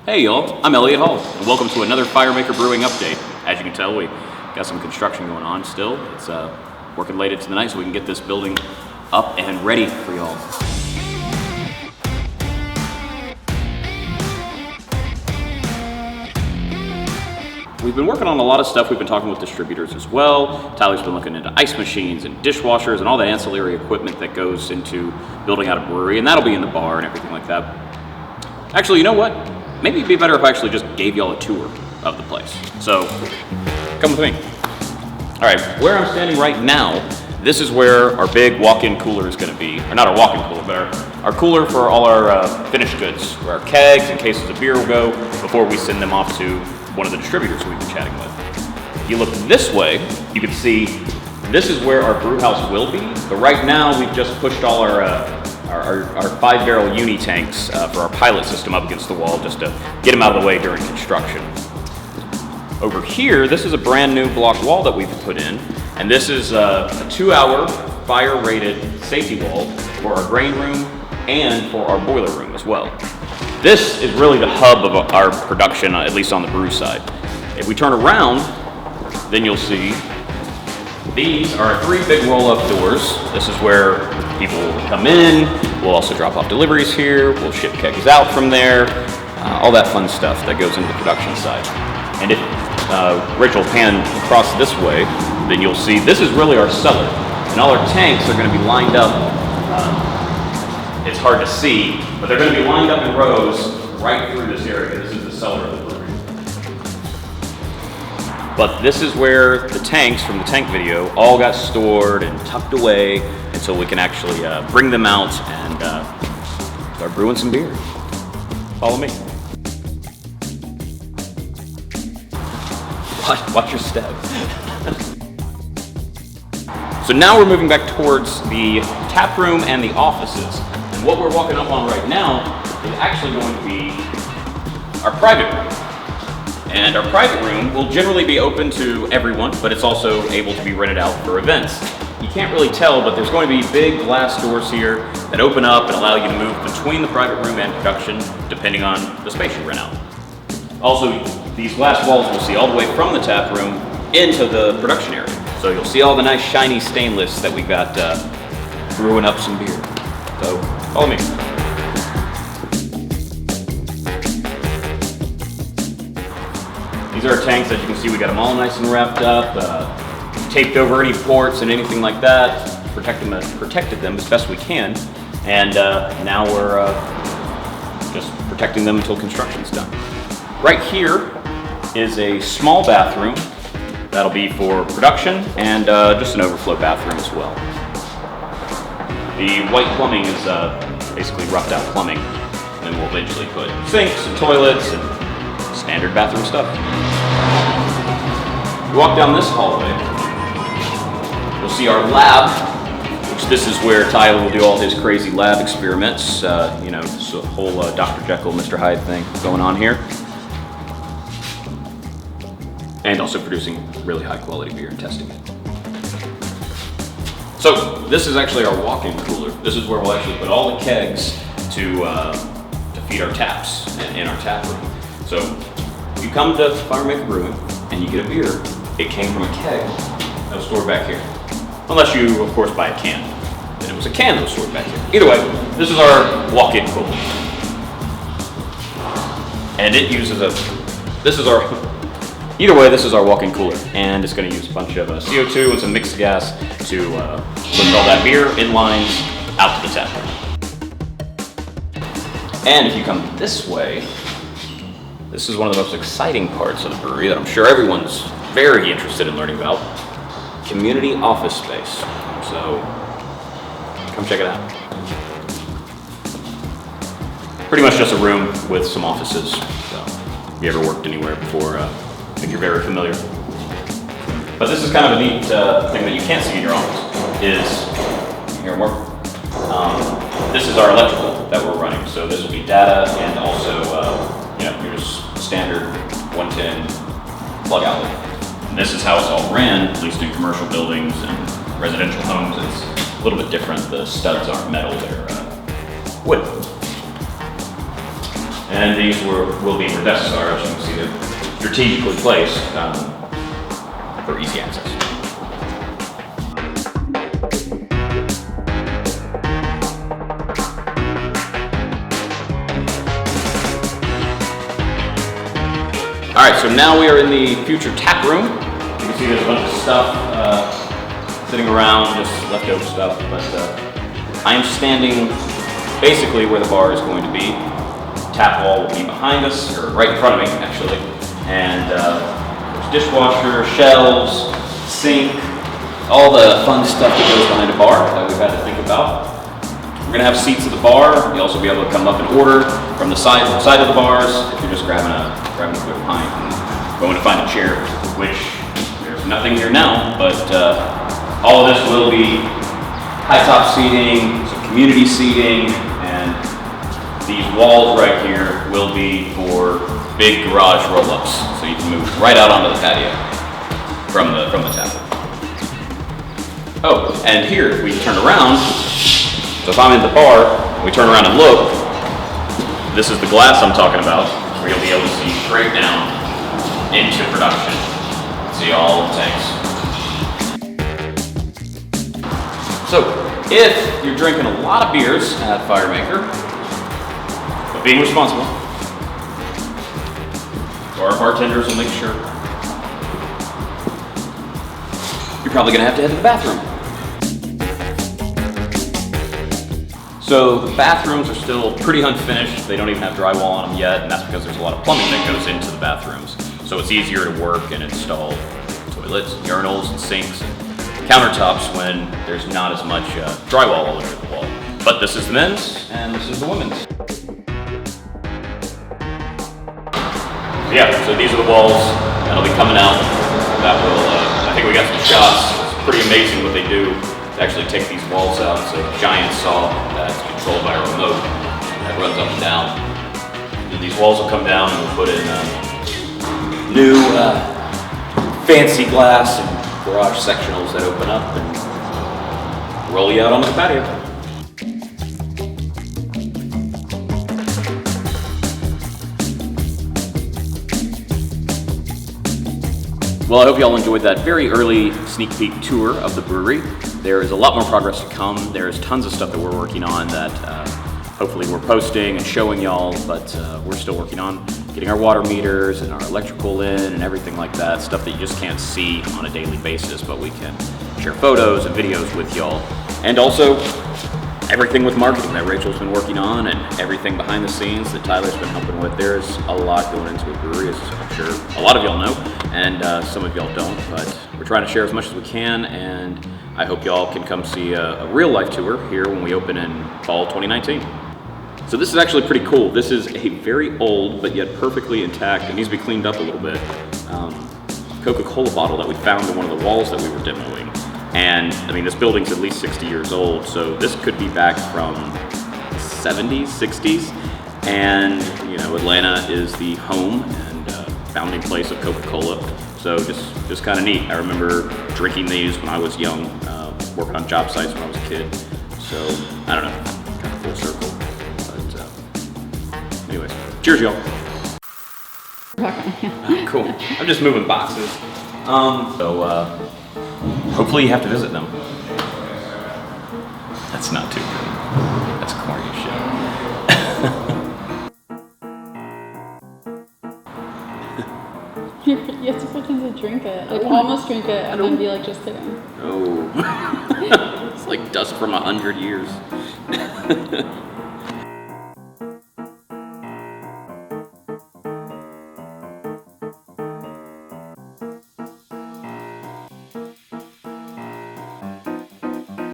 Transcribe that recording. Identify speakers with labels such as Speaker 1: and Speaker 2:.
Speaker 1: Hey y'all, I'm Elliott Hall, and welcome to another Maker Brewing update. As you can tell, we got some construction going on still. It's working late into the night so we can get this building up and ready for y'all. We've been working on a lot of stuff. We've been talking with distributors as well. Tyler's been looking into ice machines and dishwashers and all the ancillary equipment that goes into building out a brewery, and that'll be in the bar and everything like that. Actually, you know what? Maybe it'd be better if I actually just gave y'all a tour of the place. So, come with me. All right, where I'm standing right now, this is where our big walk-in cooler is gonna be. Or not our walk-in cooler, but our cooler for all our finished goods, where our kegs and cases of beer will go before we send them off to one of the distributors we've been chatting with. If you look this way, you can see this is where our brew house will be, but right now we've just pushed all our 5-barrel uni tanks for our pilot system up against the wall just to get them out of the way during construction. Over here, this is a brand new block wall that we've put in, and this is a 2-hour fire-rated safety wall for our grain room and for our boiler room as well. This is really the hub of our production, at least on the brew side. If we turn around, then you'll see these are 3 big roll-up doors. This is where people will come in. We'll also drop off deliveries here. We'll ship kegs out from there. All that fun stuff that goes into the production side. And if Rachel pan across this way, then you'll see this is really our cellar. And all our tanks are going to be lined up. It's hard to see, but they're going to be lined up in rows right through this area. This is the cellar of the brewery. But this is where the tanks from the tank video all got stored and tucked away until we can actually bring them out and start brewing some beer. Follow me. Watch your step. So now we're moving back towards the tap room and the offices. And what we're walking up on right now is actually going to be our private room. And our private room will generally be open to everyone, but it's also able to be rented out for events. You can't really tell, but there's going to be big glass doors here that open up and allow you to move between the private room and production, depending on the space you rent out. Also, these glass walls will see all the way from the tap room into the production area. So you'll see all the nice shiny stainless that we got brewing up some beer. So follow me. These are our tanks. As you can see, we got them all nice and wrapped up, taped over any ports and anything like that, protected them as best we can. And now we're just protecting them until construction's done. Right here is a small bathroom. That'll be for production and just an overflow bathroom as well. The white plumbing is basically roughed out plumbing, and then we'll eventually put sinks and toilets and standard bathroom stuff. You walk down this hallway, you'll see our lab, which this is where Tyler will do all his crazy lab experiments. You know, it's a whole Dr. Jekyll, Mr. Hyde thing going on here. And also producing really high quality beer and testing it. So this is actually our walk-in cooler. This is where we'll actually put all the kegs to feed our taps in our tap room. So if you come to Maker Brewing and you get a beer, it came from a keg that was stored back here. Unless you, of course, buy a can. Then it was a can that was stored back here. Either way, this is our walk-in cooler. And it uses Either way, this is our walk-in cooler, and it's going to use a bunch of CO2 and some mixed gas to push all that beer in lines out to the tap room. And if you come this way, this is one of the most exciting parts of the brewery that I'm sure everyone's very interested in learning about: community office space. So come check it out. Pretty much just a room with some offices. So if you ever worked anywhere before, I think you're very familiar. But this is kind of a neat thing that you can't see in your office is, here more. This is our electrical that we're running. So this will be data and also, your standard 110 plug outlet. And this is how it's all ran, at least in commercial buildings and residential homes. It's a little bit different. The studs aren't metal, they're wood. And these will be where desks are, as you can see, they're strategically placed for easy access. All right, so now we are in the future tap room. You can see there's a bunch of stuff sitting around, just leftover stuff, but I am standing basically where the bar is going to be. Tap wall will be behind us, or right in front of me, actually. And there's dishwasher, shelves, sink, all the fun stuff that goes behind a bar that we've had to think about. We're gonna have seats at the bar. You'll also be able to come up and order from the side of the bars if you're just grabbing a quick pint and going to find a chair, which there's nothing here now, but all of this will be high top seating, some community seating, and these walls right here will be for big garage roll-ups, so you can move right out onto the patio from the tap. Oh, and here, if we turn around, so if I'm in the bar, we turn around and look, this is the glass I'm talking about, where you'll be able to see straight down into production. See all the tanks. So, if you're drinking a lot of beers at Firemaker, but being responsible, so our bartenders will make sure, you're probably gonna have to head to the bathroom. So the bathrooms are still pretty unfinished. They don't even have drywall on them yet, and that's because there's a lot of plumbing that goes into the bathrooms. So it's easier to work and install toilets, urinals, and sinks, and countertops when there's not as much drywall all over the wall. But this is the men's, and this is the women's. Yeah, so these are the walls that'll be coming out. That will, I think we got some shots. It's pretty amazing what they do to actually take these walls out. It's a giant saw that's controlled by a remote that runs up and down. And these walls will come down and we'll put in new fancy glass and garage sectionals that open up and roll you out onto the patio. Well, I hope you all enjoyed that very early sneak peek tour of the brewery. There is a lot more progress to come. There's tons of stuff that we're working on that hopefully we're posting and showing y'all, but we're still working on getting our water meters and our electrical in and everything like that, stuff that you just can't see on a daily basis, but we can share photos and videos with y'all. And also, everything with marketing that Rachel's been working on and everything behind the scenes that Tyler's been helping with. There's a lot going into a brewery, as I'm sure a lot of y'all know, and some of y'all don't, but we're trying to share as much as we can, and I hope y'all can come see a real life tour here when we open in fall 2019. So this is actually pretty cool. This is a very old, but yet perfectly intact, it needs to be cleaned up a little bit, Coca-Cola bottle that we found in one of the walls that we were demoing. And I mean, this building's at least 60 years old, so this could be back from the 70s, 60s. And you know, Atlanta is the home and founding place of Coca-Cola. So just kind of neat. I remember drinking these when I was young, working on job sites when I was a kid. So I don't know, kind of full circle. But anyways, cheers, y'all. Cool. I'm just moving boxes. Hopefully you have to visit them. That's not too good. That's corny shit.
Speaker 2: You have to pretend to drink it. Like almost drink it and then be like, just kidding.
Speaker 1: Oh. It's like dust from 100 years.